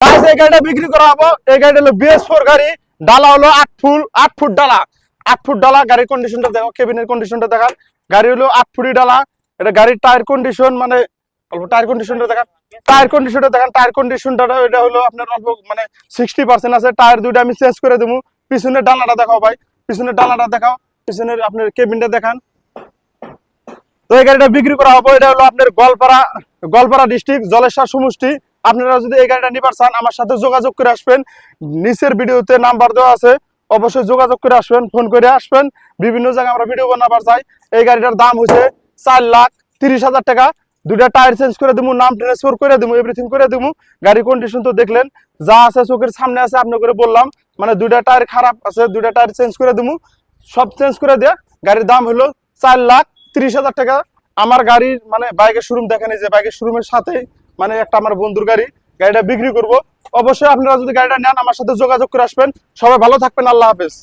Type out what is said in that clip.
Guys এই গাড়িটা বিক্রি করা হবে। এই গাড়িটা হলো BS4 গাড়ি, ডালা হলো 8 ফুট ডালা, 8 ফুট ডালা। গাড়ির কন্ডিশনটা দেখো, কেবিনের কন্ডিশনটা দেখান। গাড়ি হলো 8 ফুটি ডালা। এটা গাড়ির টায়ার কন্ডিশন মানে অল্প টায়ার কন্ডিশনটা দেখান, টায়ার কন্ডিশনটা দেখান। টায়ার কন্ডিশনটা এটা হলো আপনার অল্প মানে 60% আছে। টায়ার দুইটা আমি চেঞ্জ করে দেবো। পিছনের ডালাটা দেখাও ভাই, পিছনের ডালাটা দেখাও, পিছনের আপনার কেবিনটা দেখান। তো এই গাড়িটা বিক্রি করা হবে। এটা হলো আপনার গোয়ালপাড়া ডিস্ট্রিক্ট, জলেশ্বর সমষ্টি। আপনারা যদি এই গাড়িটা নিবার চান আমার সাথে যোগাযোগ করে আসবেন। নিচের ভিডিওতে নাম্বার দেওয়া আছে, অবশ্যই যোগাযোগ করে আসবেন, ফোন করে আসবেন। বিভিন্ন জায়গায় আমরা ভিডিও বানাবার চাই। এই গাড়িটার দাম হচ্ছে 4,30,000 টাকা। দুইটা টায়ার চেঞ্জ করে দেবো, নাম ট্রান্সফার করে দেবো, এভরিথিং করে দেবো। গাড়ির কন্ডিশন তো দেখলেন, যা আছে চোখের সামনে আছে, আপনাকে করে বললাম। মানে দুইটা টায়ার খারাপ আছে, দুইটা টায়ার চেঞ্জ করে দেবো, সব চেঞ্জ করে দেয়া। গাড়ির দাম হলো 4,30,000 টাকা। আমার গাড়ির মানে বাইকের শোরুম দেখেন, এই যে বাইকের শোরুমের সাথে মানে একটা আমার বন্ধুর গাড়ি। গাড়িটা বিক্রি করব। অবশ্যই আপনারা যদি গাড়িটা নেন আমার সাথে যোগাযোগ করে আসবেন। সবাই ভালো থাকবেন, আল্লাহ হাফেজ।